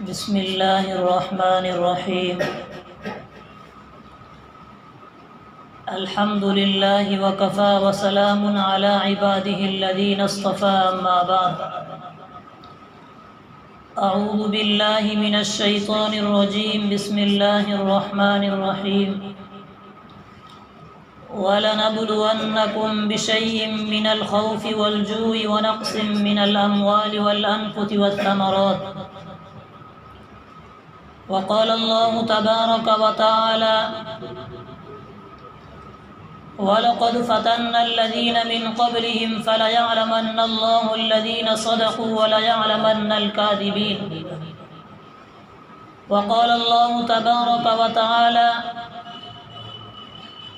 بسم اللہ الرحمن الرحیم الحمد للہ وکفی وسلام علی عبادہ الذین اصطفی اما بعد اعوذ باللہ من الشیطان الرجیم بسم اللہ الرحمن الرحیم وَلَنَبْلُوَنَّكُمْ بِشَيْءٍ مِّنَ الْخَوْفِ وَالْجُوعِ وَنَقْصٍ مِّنَ الْأَمْوَالِ وَالْأَنفُسِ وَالثَّمَرَاتِ وقال الله تبارك وتعالى وَلَقَدْ فَتَنَّا الَّذِينَ مِنْ قَبْلِهِمْ فَلَيَعْلَمَنَّ اللَّهُ الَّذِينَ صَدَقُوا وَلَيَعْلَمَنَّ الْكَاذِبِينَ وقال الله تبارك وتعالى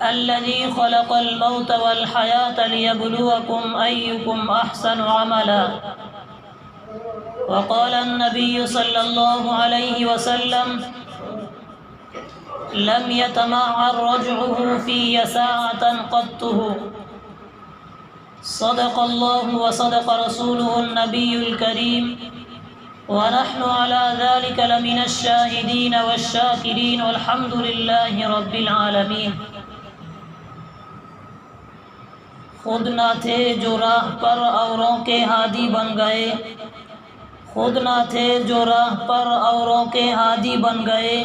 الذي خلق الموت والحياة ليبلوكم أيكم أحسن عملا وقال النبي صلى الله عليه وسلم لم يتمعر رجعه في ساعة قطه صدق الله وصدق رسوله النبي الكريم ونحن على ذلك لمن الشاهدين والشاكرين والحمد لله رب العالمين خود نہ تھے جو راہ پر اوروں کے ہادی بن گئے خود نہ تھے جو راہ پر اوروں کے ہادی بن گئے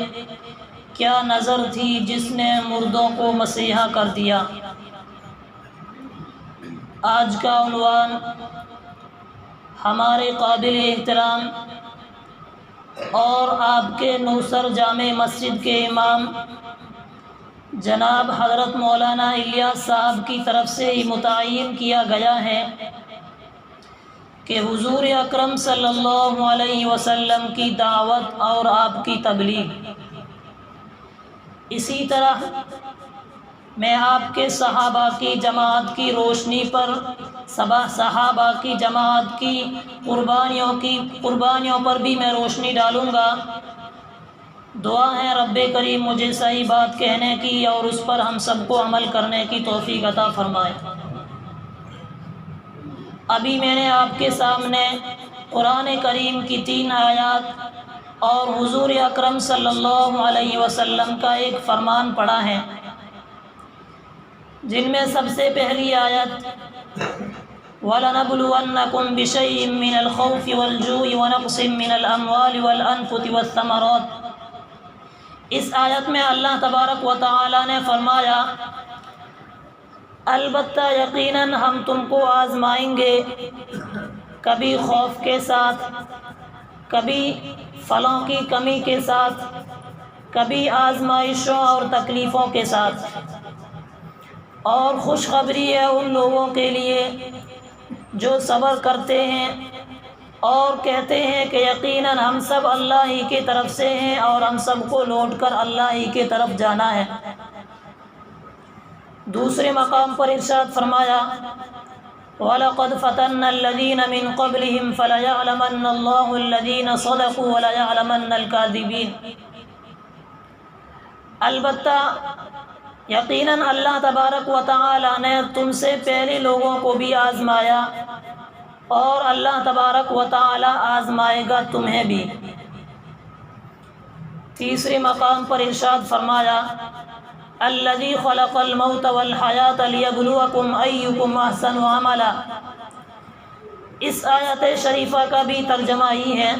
کیا نظر تھی جس نے مردوں کو مسیحا کر دیا۔ آج کا عنوان ہمارے قابل احترام اور آپ کے نوسر جامع مسجد کے امام جناب حضرت مولانا الیاس صاحب کی طرف سے ہی متعین کیا گیا ہے کہ حضور اکرم صلی اللہ علیہ وسلم کی دعوت اور آپ کی تبلیغ۔ اسی طرح میں آپ کے صحابہ کی جماعت کی روشنی پر صحابہ کی جماعت کی قربانیوں پر بھی میں روشنی ڈالوں گا۔ دعا ہے رب کریم مجھے صحیح بات کہنے کی اور اس پر ہم سب کو عمل کرنے کی توفیق عطا فرمائے۔ ابھی میں نے آپ کے سامنے قرآن کریم کی 3 آیات اور حضور اکرم صلی اللہ علیہ وسلم کا ایک فرمان پڑھا ہے، جن میں سب سے پہلی آیت وَلَنَبْلُوَنَّكُمْ بِشَيْءٍ مِّنَ الْخَوْفِ وَالْجُوعِ وَنَقْصٍ مِّنَ الْأَمْوَالِ وَالْأَنفُسِ وَالثَّمَرَاتِ۔ اس آیت میں اللہ تبارک و تعالی نے فرمایا البتہ یقیناً ہم تم کو آزمائیں گے، کبھی خوف کے ساتھ، کبھی پھلوں کی کمی کے ساتھ، کبھی آزمائشوں اور تکلیفوں کے ساتھ۔ اور خوشخبری ہے ان لوگوں کے لیے جو صبر کرتے ہیں اور کہتے ہیں کہ یقیناً ہم سب اللہ ہی کی طرف سے ہیں اور ہم سب کو لوٹ کر اللہ ہی کی طرف جانا ہے۔ دوسرے مقام پر ارشاد فرمایا وَلَقَدْ فَتَنَّا الَّذِينَ مِنْ قَبْلِهِمْ فَلَيَعْلَمَنَّ اللَّهُ الَّذِينَ صَدَقُوا وَلَيَعْلَمَنَّ الْكَاذِبِينَ۔ البتہ یقیناً اللہ تبارک و تعالی نے تم سے پہلے لوگوں کو بھی آزمایا اور اللہ تبارک و تعالی آزمائے گا تمہیں بھی۔ تیسرے مقام پر ارشاد فرمایا الذی خلق الموت والحیاة لیبلوکم ایکم احسن عملا۔ اس آیت شریفہ کا بھی ترجمہ ہی ہے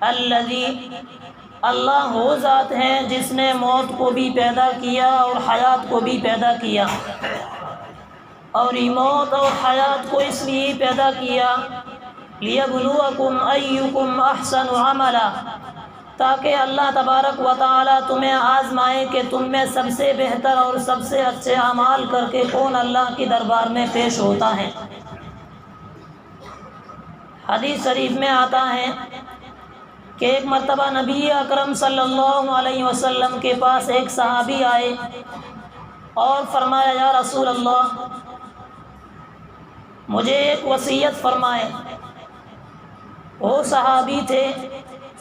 الذی، اللہ وہ ذات ہے جس نے موت کو بھی پیدا کیا اور حیات کو بھی پیدا کیا، اور یہ موت اور حیات کو اس لیے پیدا کیا لیبلوکم ایکم احسن عملا، تاکہ اللہ تبارک و تعالی تمہیں آزمائے کہ تم میں سب سے بہتر اور سب سے اچھے اعمال کر کے کون اللہ کی دربار میں پیش ہوتا ہے۔ حدیث شریف میں آتا ہے کہ ایک مرتبہ نبی اکرم صلی اللہ علیہ وسلم کے پاس ایک صحابی آئے اور فرمایا یا رسول اللہ مجھے ایک وصیت فرمائے۔ وہ صحابی تھے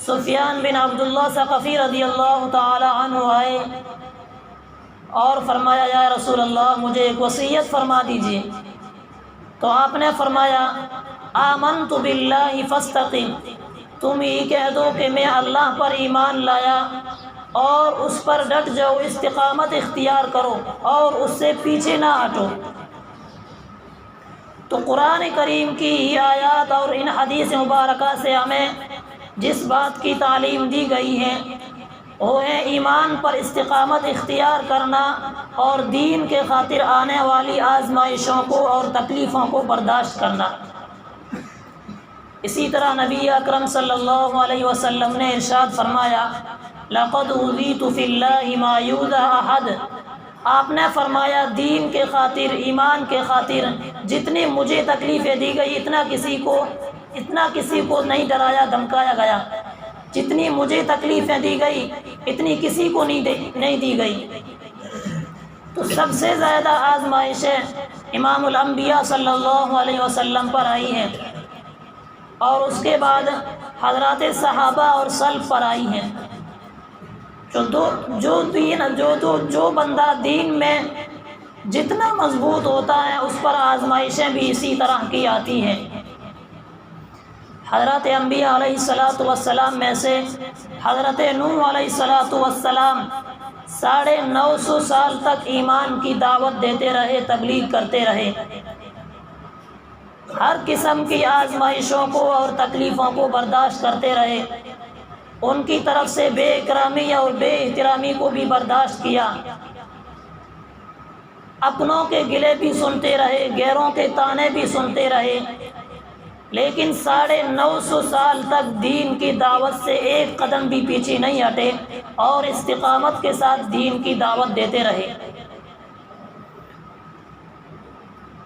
سفیان بن عبداللہ ثقفی رضی اللہ تعالی عنہ آئے اور فرمایا یا رسول اللہ مجھے ایک وصیت فرما دیجیے۔ تو آپ نے فرمایا آمنت باللہ فاستقم، تم یہ کہہ دو کہ میں اللہ پر ایمان لایا اور اس پر ڈٹ جاؤ، استقامت اختیار کرو اور اس سے پیچھے نہ ہٹو۔ تو قرآن کریم کی یہ آیات اور ان حدیث مبارکہ سے ہمیں جس بات کی تعلیم دی گئی ہے وہ ہے ایمان پر استقامت اختیار کرنا اور دین کے خاطر آنے والی آزمائشوں کو اور تکلیفوں کو برداشت کرنا۔ اسی طرح نبی اکرم صلی اللہ علیہ وسلم نے ارشاد فرمایا لقد اوذیت فی اللہ ما یؤذی احد، آپ نے فرمایا دین کے خاطر، ایمان کے خاطر جتنی مجھے تکلیفیں دی گئی اتنا کسی کو نہیں ڈرایا دھمکایا گیا، جتنی مجھے تکلیفیں دی گئی اتنی کسی کو نہیں دی گئی۔ تو سب سے زیادہ آزمائشیں امام الانبیاء صلی اللہ علیہ وسلم پر آئی ہیں اور اس کے بعد حضرات صحابہ اور سلف پر آئی ہیں۔ جو بندہ دین میں جتنا مضبوط ہوتا ہے اس پر آزمائشیں بھی اسی طرح کی آتی ہیں۔ حضرت انبیاء علیہ السلام میں سے حضرت نوح علیہ السلام 950 سال تک ایمان کی دعوت دیتے رہے، تبلیغ کرتے رہے، ہر قسم کی آزمائشوں کو اور تکلیفوں کو برداشت کرتے رہے، ان کی طرف سے بے اکرامی اور بے احترامی کو بھی برداشت کیا، اپنوں کے گلے بھی سنتے رہے، غیروں کے طعنے بھی سنتے رہے، لیکن 950 سال تک دین کی دعوت سے ایک قدم بھی پیچھے نہیں ہٹے اور استقامت کے ساتھ دین کی دعوت دیتے رہے۔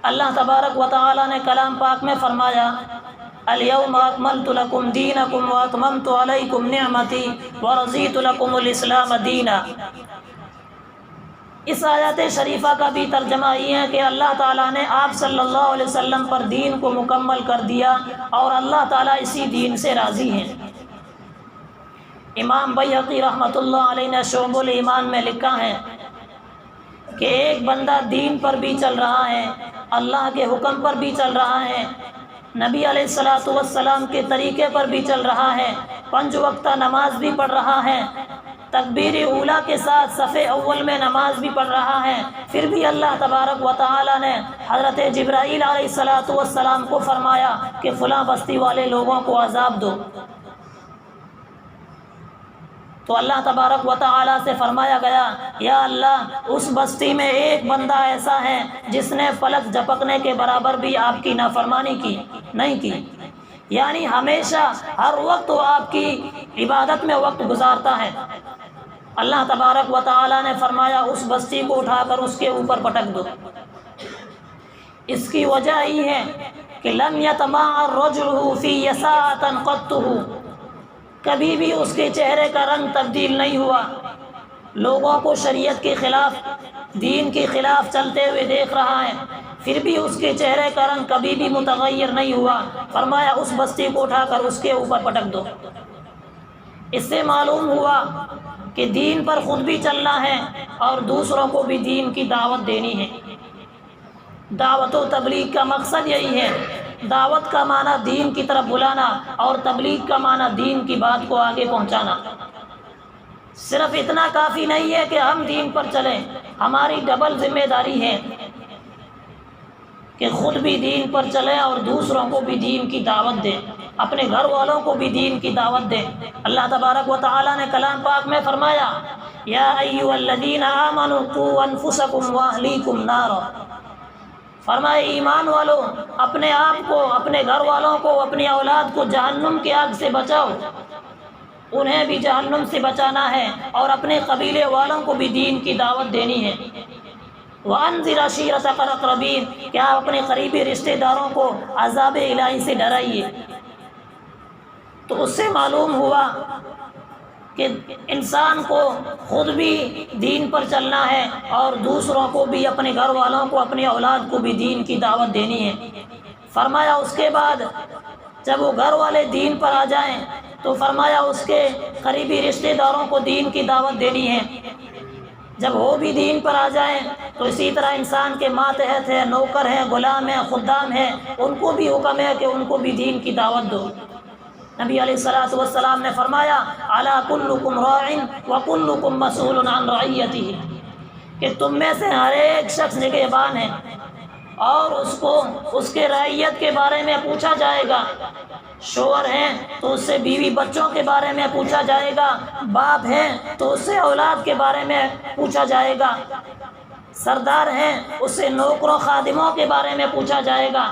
اللہ تبارک و تعالی نے کلام پاک میں فرمایا الیوم اکملت لکم دینکم واتممت علیکم نعمتی ورضیت لکم الاسلام دینا۔ اس آیت شریفہ کا بھی ترجمہ یہ ہے کہ اللہ تعالیٰ نے آپ صلی اللہ علیہ وسلم پر دین کو مکمل کر دیا اور اللہ تعالیٰ اسی دین سے راضی ہیں۔ امام بیہقی رحمۃ اللہ علیہ نے شعب الایمان میں لکھا ہے کہ ایک بندہ دین پر بھی چل رہا ہے، اللہ کے حکم پر بھی چل رہا ہے، نبی علیہ السلام کے طریقے پر بھی چل رہا ہے، 5 وقتہ نماز بھی پڑھ رہا ہے، تکبیر اولیٰ کے ساتھ صف اول میں نماز بھی پڑھ رہا ہے، پھر بھی اللہ تبارک و تعالی نے حضرت جبرائیل علیہ السلام کو فرمایا کہ فلاں بستی والے لوگوں کو عذاب دو، تو اللہ تبارک و تعالی سے فرمایا گیا یا اللہ اس بستی میں ایک بندہ ایسا ہے جس نے پلک جھپکنے کے برابر بھی آپ کی نافرمانی نہیں کی، یعنی ہمیشہ ہر وقت وہ آپ کی عبادت میں وقت گزارتا ہے۔ اللہ تبارک و تعالی نے فرمایا اس بستی کو اٹھا کر اس کے اوپر پٹک دو۔ اس کی وجہ یہ ہے کہ لم یطمع الرجل فی یساعۃ قط، کبھی بھی اس کے چہرے کا رنگ تبدیل نہیں ہوا، لوگوں کو شریعت کے خلاف، دین کے خلاف چلتے ہوئے دیکھ رہا ہے، پھر بھی اس کے چہرے کا رنگ کبھی بھی متغیر نہیں ہوا، فرمایا اس بستی کو اٹھا کر اس کے اوپر پٹک دو۔ اس سے معلوم ہوا کہ دین پر خود بھی چلنا ہے اور دوسروں کو بھی دین کی دعوت دینی ہے۔ دعوت و تبلیغ کا مقصد یہی ہے، دعوت کا معنی دین کی طرف بلانا اور تبلیغ کا معنی دین کی بات کو آگے پہنچانا۔ صرف اتنا کافی نہیں ہے کہ ہم دین پر چلیں، ہماری ڈبل ذمہ داری ہے کہ خود بھی دین پر چلیں اور دوسروں کو بھی دین کی دعوت دیں، اپنے گھر والوں کو بھی دین کی دعوت دیں۔ اللہ تبارک و تعالی نے کلام پاک میں فرمایا یا ایھا الذین آمنوا قوا انفسکم واہلیکم نارا، فرمائے ایمان والو اپنے آپ کو، اپنے گھر والوں کو، اپنی اولاد کو جہنم کی آگ سے بچاؤ، انہیں بھی جہنم سے بچانا ہے اور اپنے قبیلے والوں کو بھی دین کی دعوت دینی ہے۔ وَأَنذِرْ عَشِيرَتَكَ الْأَقْرَبِينَ، کہ آپ اپنے قریبی رشتہ داروں کو عذاب الہی سے ڈرائیے۔ تو اس سے معلوم ہوا کہ انسان کو خود بھی دین پر چلنا ہے اور دوسروں کو بھی، اپنے گھر والوں کو، اپنی اولاد کو بھی دین کی دعوت دینی ہے۔ فرمایا اس کے بعد جب وہ گھر والے دین پر آ جائیں تو فرمایا اس کے قریبی رشتہ داروں کو دین کی دعوت دینی ہے۔ جب وہ بھی دین پر آ جائیں تو اسی طرح انسان کے ماتحت ہیں، نوکر ہیں، غلام ہیں، خدام ہیں، ان کو بھی حکم ہے کہ ان کو بھی دین کی دعوت دو۔ نبی علیہ الصلوۃ والسلام نے فرمایا الا کلکم راع وکلکم مسئول عن رعیتہ، کہ تم میں سے ہر ایک شخص نگہبان ہے اور اس کو اس کے رعیت کے بارے میں پوچھا جائے گا۔ شوہر ہیں تو اس سے بیوی بچوں کے بارے میں پوچھا جائے گا، باپ ہیں تو اس سے اولاد کے بارے میں پوچھا جائے گا، سردار ہیں اس سے نوکروں خادموں کے بارے میں پوچھا جائے گا،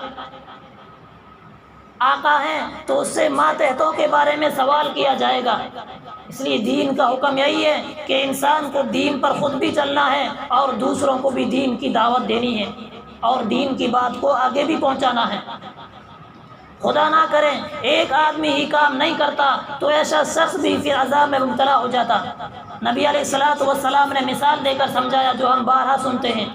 آقا ہیں تو اس سے ماتحتوں کے بارے میں سوال کیا جائے گا۔ اس لیے دین کا حکم یہی ہے کہ انسان کو دین پر خود بھی چلنا ہے اور دوسروں کو بھی دین کی دعوت دینی ہے اور دین کی بات کو آگے بھی پہنچانا ہے۔ خدا نہ کرے ایک آدمی ہی کام نہیں کرتا تو ایسا شخص بھی پھر عذاب میں مبتلا ہو جاتا۔ نبی علیہ الصلوۃ والسلام نے مثال دے کر سمجھایا جو ہم بارہا سنتے ہیں۔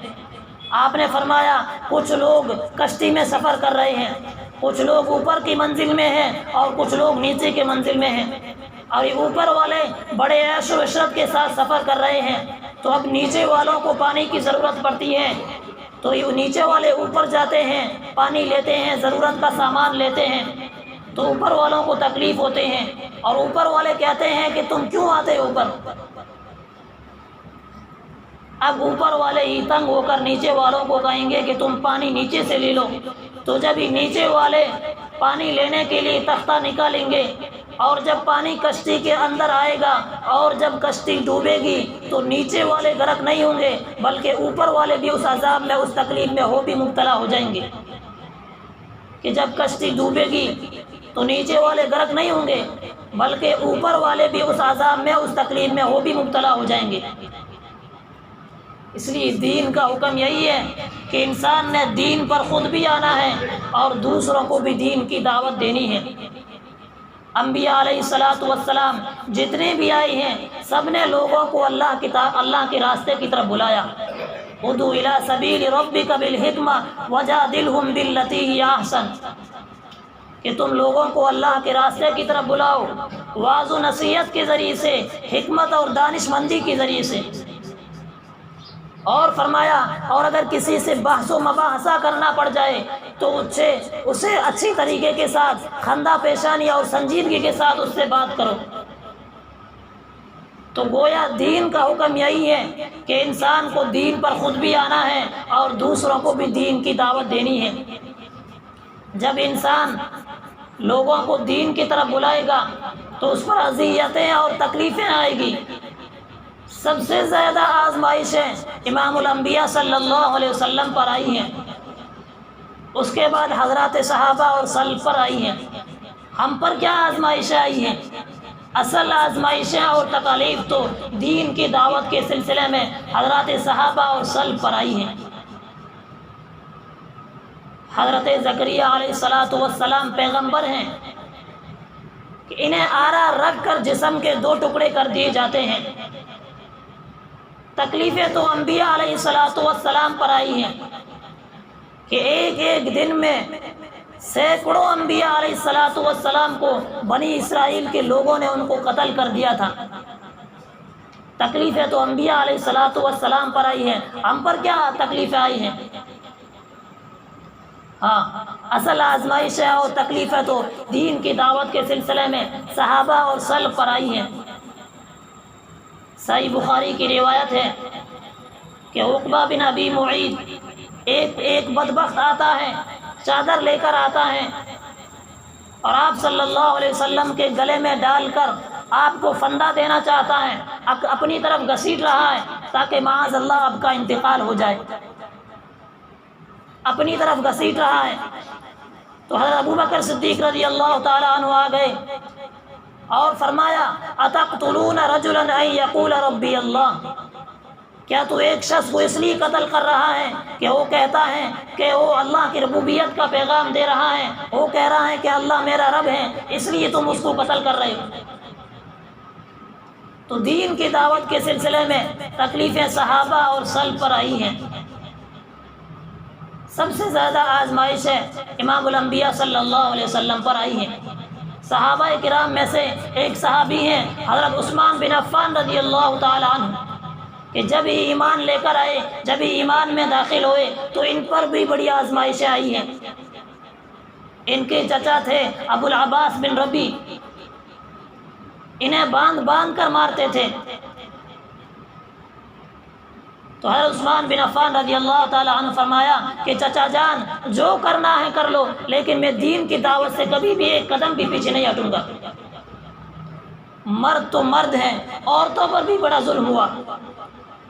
آپ نے فرمایا کچھ لوگ کشتی میں سفر کر رہے ہیں، کچھ لوگ اوپر کی منزل میں ہیں اور کچھ لوگ نیچے کی منزل میں ہیں، اور یہ اوپر والے بڑے عیش و عشرت کے ساتھ سفر کر رہے ہیں، تو اب نیچے والوں کو پانی کی ضرورت پڑتی ہے تو یہ نیچے والے اوپر جاتے ہیں، پانی لیتے ہیں، ضرورت کا سامان لیتے ہیں، تو اوپر والوں کو تکلیف ہوتے ہیں اور اوپر والے کہتے ہیں کہ تم کیوں آتے ہو اوپر؟ اب اوپر والے ہی تنگ ہو کر نیچے والوں کو کہیں گے کہ تم پانی نیچے سے لے لو، تو جب ہی نیچے والے پانی لینے کے لیے تختہ نکالیں گے اور جب پانی کشتی کے اندر آئے گا اور جب کشتی ڈوبے گی تو نیچے والے غرق نہیں ہوں گے بلکہ اوپر والے بھی اس عذاب میں اس تکلیف میں بھی مبتلا ہو جائیں گے کہ جب کشتی ڈوبے گی تو نیچے والے غرق نہیں ہوں گے بلکہ اوپر والے بھی اس عذاب میں اس تکلیف میں بھی مبتلا ہو جائیں گے۔ اس لیے دین کا حکم یہی ہے کہ انسان نے دین پر خود بھی آنا ہے اور دوسروں کو بھی دین کی دعوت دینی ہے۔ انبیاء علیہ الصلوۃ والسلام جتنے بھی آئے ہیں سب نے لوگوں کو اللہ کے راستے کی طرف بلایا۔ ادعو الی سبیل ربک بالحکمہ وجادلہم باللتی ہی احسن، کہ تم لوگوں کو اللہ کے راستے کی طرف بلاؤ واعظ و نصیحت کے ذریعے سے، حکمت اور دانش مندی کے ذریعے سے۔ اور فرمایا اور اگر کسی سے بحث و مباحثہ کرنا پڑ جائے تو اسے اچھی طریقے کے ساتھ خندہ پیشانی اور سنجیدگی کے ساتھ اس سے بات کرو۔ تو گویا دین کا حکم یہی ہے کہ انسان کو دین پر خود بھی آنا ہے اور دوسروں کو بھی دین کی دعوت دینی ہے۔ جب انسان لوگوں کو دین کی طرف بلائے گا تو اس پر اذیتیں اور تکلیفیں آئے گی۔ سب سے زیادہ آزمائشیں امام الانبیاء صلی اللہ علیہ وسلم پر آئی ہیں، اس کے بعد حضرات صحابہ اور سلف پر آئی ہیں۔ ہم پر کیا آزمائشیں آئی ہیں؟ اصل آزمائشیں اور تکالیف تو دین کی دعوت کے سلسلے میں حضرات صحابہ اور سلف پر آئی ہیں۔ حضرت زکریا علیہ الصلوۃ والسلام پیغمبر ہیں کہ انہیں آرا رکھ کر جسم کے 2 ٹکڑے کر دیے جاتے ہیں۔ تکلیفیں تو انبیاء علیہ الصلوۃ والسلام پر آئی ہیں کہ ایک دن میں سینکڑوں انبیاء علیہ الصلوۃ والسلام کو بنی اسرائیل کے لوگوں نے ان کو قتل کر دیا تھا۔ تکلیفیں تو انبیاء علیہ الصلوۃ والسلام پر آئی ہیں، ہم پر کیا تکلیفیں آئی ہیں؟ ہاں، اصل آزمائشیں اور تکلیفیں تو دین کی دعوت کے سلسلے میں صحابہ اور سلف پر آئی ہیں۔ صحیح بخاری کی روایت ہے کہ عقبہ بن ابی معیط ایک بدبخت آتا ہے، چادر لے کر آتا ہے اور آپ صلی اللہ علیہ وسلم کے گلے میں ڈال کر آپ کو فندہ دینا چاہتا ہے، اپنی طرف گھسیٹ رہا ہے تاکہ معاذ اللہ آپ کا انتقال ہو جائے، اپنی طرف گھسیٹ رہا ہے۔ تو حضرت ابوبکر صدیق رضی اللہ تعالیٰ عنہ آ گئے اور فرمایا اتقتلون رجلا ان یقول ربی اللہ، کیا تو ایک شخص کو اس لیے قتل کر رہا ہے کہ وہ کہتا ہے کہ وہ اللہ کی ربوبیت کا پیغام دے رہا ہے، وہ کہہ رہا ہے کہ اللہ میرا رب ہے، اس لیے تم اس کو قتل کر رہے ہو؟ تو دین کی دعوت کے سلسلے میں تکلیفیں صحابہ اور سلف پر آئی ہیں۔ سب سے زیادہ آزمائشیں امام الانبیاء صلی اللہ علیہ وسلم پر آئی ہیں۔ صحابہ کرام میں سے ایک صحابی ہیں حضرت عثمان بن عفان رضی اللہ تعالی عنہ، کہ جب ہی ایمان لے کر آئے، جب ہی ایمان میں داخل ہوئے تو ان پر بھی بڑی آزمائشیں آئی ہیں۔ ان کے چچا تھے ابو العباس بن ربی، انہیں باندھ باندھ کر مارتے تھے۔ تو حضرت عثمان بن عفان رضی اللہ تعالی عنہ فرمایا کہ چچا جان جو کرنا ہے کر لو، لیکن میں دین کی دعوت سے کبھی بھی ایک قدم بھی پیچھے نہیں ہٹوں گا۔ مرد تو مرد ہیں، عورتوں پر بھی بڑا ظلم ہوا۔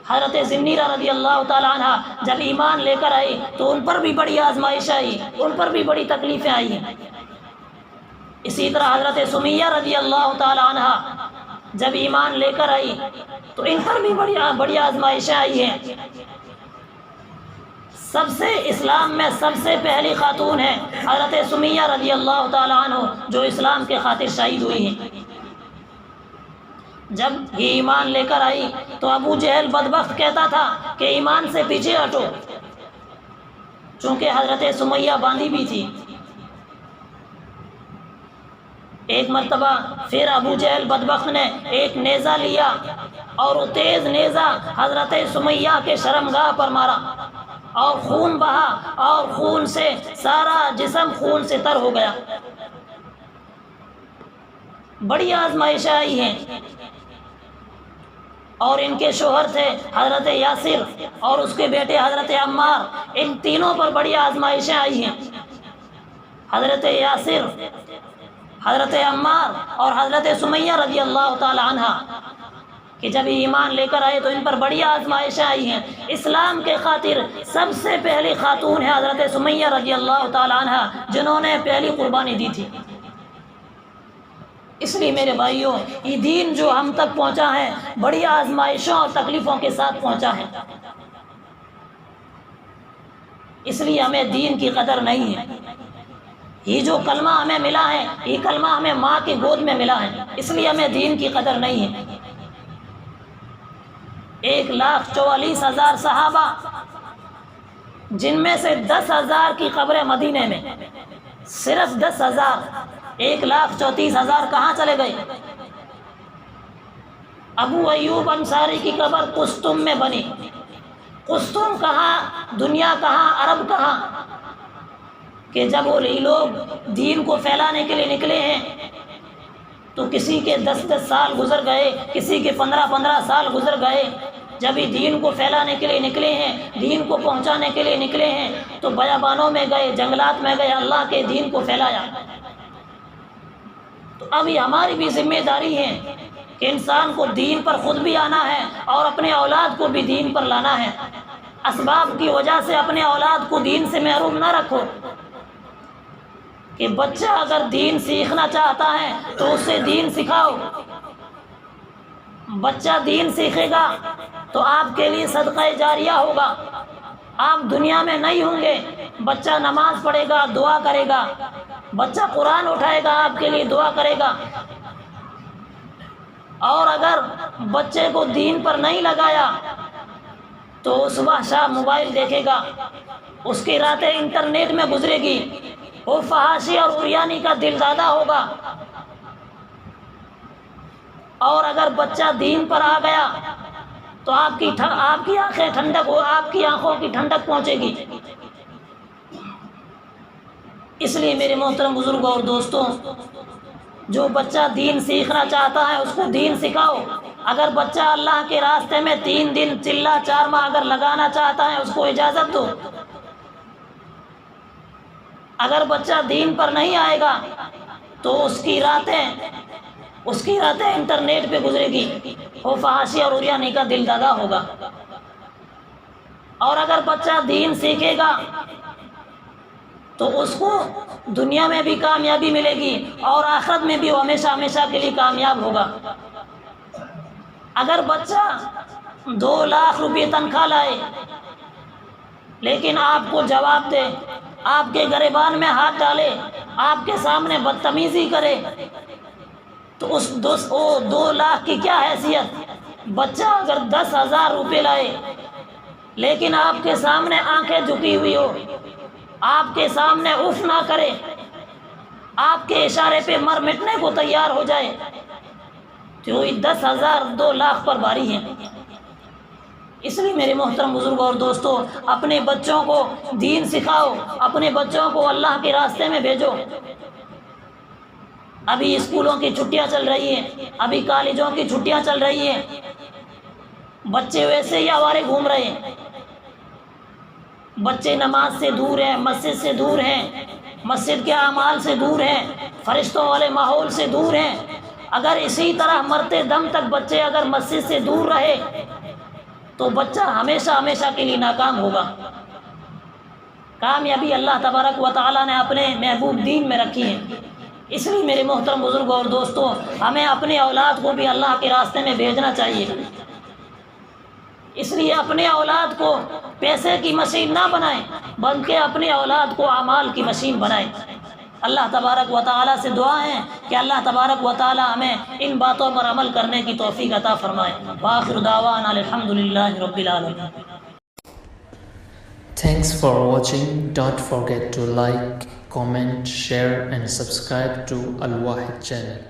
حضرت زنیرہ رضی اللہ تعالی عنہ جب ایمان لے کر آئی تو ان پر بھی بڑی آزمائش آئی، ان پر بھی بڑی تکلیفیں آئی ہیں۔ اسی طرح حضرت سمیہ رضی اللہ تعالی عنہ جب ایمان لے کر آئی تو ان پر بھی بڑی آزمائشیں آئی ہیں۔ سب سے اسلام میں سب سے پہلی خاتون ہے حضرت سمیہ رضی اللہ تعالی عنہ، جو اسلام کے خاطر شہید ہوئی ہیں۔ جب یہ ایمان لے کر آئی تو ابو جہل بدبخت کہتا تھا کہ ایمان سے پیچھے ہٹو، چونکہ حضرت سمیہ باندھی بھی تھی۔ ایک مرتبہ پھر ابو جہل بدبخت نے ایک نیزہ لیا اور وہ تیز نیزہ حضرت سمیہ کے شرمگاہ پر مارا اور خون بہا اور خون سے سارا جسم خون سے تر ہو گیا۔ بڑی آزمائشیں آئی ہیں۔ اور ان کے شوہر تھے حضرت یاسر اور اس کے بیٹے حضرت عمار، ان تینوں پر بڑی آزمائشیں آئی ہیں۔ حضرت یاسر، حضرت عمار اور حضرت سمیہ رضی اللہ تعالی عنہ کہ جب ایمان لے کر آئے تو ان پر بڑی آزمائشیں آئی ہیں۔ اسلام کے خاطر سب سے پہلی خاتون ہے حضرت سمیہ رضی اللہ تعالی عنہ، جنہوں نے پہلی قربانی دی تھی۔ اس لیے میرے بھائیوں، یہ دین جو ہم تک پہنچا ہے بڑی آزمائشوں اور تکلیفوں کے ساتھ پہنچا ہے، اس لیے ہمیں دین کی قدر نہیں ہے۔ یہ جو کلمہ ہمیں ملا ہے، یہ کلمہ ہمیں ماں کی گود میں ملا ہے، اس لیے ہمیں دین کی قدر نہیں ہے۔ 1,44,000 صحابہ، جن میں سے 10,000 کی قبر مدینے میں، صرف 10,000، 1,34,000 کہاں چلے گئے؟ ابو ایوب انصاری کی قبر قسطم میں بنی۔ قسطم کہاں، دنیا کہاں، عرب کہاں؟ کہ جب وہ لوگ دین کو پھیلانے کے لیے نکلے ہیں تو کسی کے 10 سال گزر گئے، کسی کے 15 سال گزر گئے۔ جب یہ دین کو پھیلانے کے لیے نکلے ہیں، دین کو پہنچانے کے لیے نکلے ہیں تو بیابانوں میں گئے، جنگلات میں گئے، اللہ کے دین کو پھیلایا۔ تو اب یہ ہماری بھی ذمہ داری ہے کہ انسان کو دین پر خود بھی آنا ہے اور اپنے اولاد کو بھی دین پر لانا ہے۔ اسباب کی وجہ سے اپنے اولاد کو دین سے محروم نہ رکھو، کہ بچہ اگر دین سیکھنا چاہتا ہے تو اسے دین سکھاؤ۔ بچہ دین سیکھے گا تو آپ کے لیے صدقہ جاریہ ہوگا، آپ دنیا میں نہیں ہوں گے۔ بچہ نماز پڑھے گا، دعا کرے گا، بچہ قرآن اٹھائے گا، آپ کے لیے دعا کرے گا۔ اور اگر بچے کو دین پر نہیں لگایا تو صبح شام موبائل دیکھے گا، اس کی راتیں انٹرنیٹ میں گزرے گی، وہ فحاشی اور عریانی کا دلدادہ ہوگا۔ اور اگر بچہ دین پر آ گیا تو آپ کی آنکھیں ٹھنڈک ہو، آپ کی آنکھوں کی ٹھنڈک پہنچے گی۔ اس لیے میرے محترم بزرگوں اور دوستوں، جو بچہ دین سیکھنا چاہتا ہے اس کو دین سکھاؤ۔ اگر بچہ اللہ کے راستے میں 3 دن چلہ 4 ماہ اگر لگانا چاہتا ہے اس کو اجازت دو۔ اگر بچہ دین پر نہیں آئے گا تو اس کی راتیں انٹرنیٹ پہ گزرے گی، وہ فحاشی اور عریانی کا دلدادہ ہوگا۔ اور اگر بچہ دین سیکھے گا تو اس کو دنیا میں بھی کامیابی ملے گی اور آخرت میں بھی وہ ہمیشہ ہمیشہ کے لیے کامیاب ہوگا۔ اگر بچہ 2 لاکھ روپے تنخواہ لائے لیکن آپ کو جواب دے، آپ کے گریبان میں ہاتھ ڈالے، آپ کے سامنے بدتمیزی کرے، تو اس 2 لاکھ کی کیا حیثیت؟ بچہ اگر 10,000 روپے لائے لیکن آپ کے سامنے آنکھیں جھکی ہوئی ہو، آپ کے سامنے اف نہ کرے، آپ کے اشارے پہ مر مٹنے کو تیار ہو جائے، تو 10,000 2 لاکھ پر بھاری ہیں۔ اس لیے میرے محترم بزرگوں اور دوستوں، اپنے بچوں کو دین سکھاؤ، اپنے بچوں کو اللہ کے راستے میں بھیجو۔ ابھی اسکولوں کی چھٹیاں چل رہی ہیں, ابھی کالجوں کی چھٹیاں چل رہی ہیں, بچے ویسے ہی آوارے گھوم رہے ہیں. بچے نماز سے دور ہیں, مسجد سے دور ہیں, مسجد کے اعمال سے دور ہیں, فرشتوں والے ماحول سے دور ہیں. اگر اسی طرح مرتے دم تک بچے اگر مسجد سے دور رہے تو بچہ ہمیشہ ہمیشہ کے لیے ناکام ہوگا. کامیابی اللہ تبارک و تعالیٰ نے اپنے محبوب دین میں رکھی ہے. اس لیے میرے محترم بزرگوں اور دوستوں, ہمیں اپنے اولاد کو بھی اللہ کے راستے میں بھیجنا چاہیے. اس لیے اپنے اولاد کو پیسے کی مشین نہ بنائیں, بلکہ اپنے اولاد کو اعمال کی مشین بنائیں. اللہ تبارک و تعالیٰ سے دعا ہے کہ اللہ تبارک و تعالیٰ ہمیں ان باتوں پر عمل کرنے کی توفیق عطا فرمائے. وآخر دعوانا الحمدللہ رب العالمین. Thanks for watching. Don't forget to like, comment, share and subscribe to Al Wahid channel.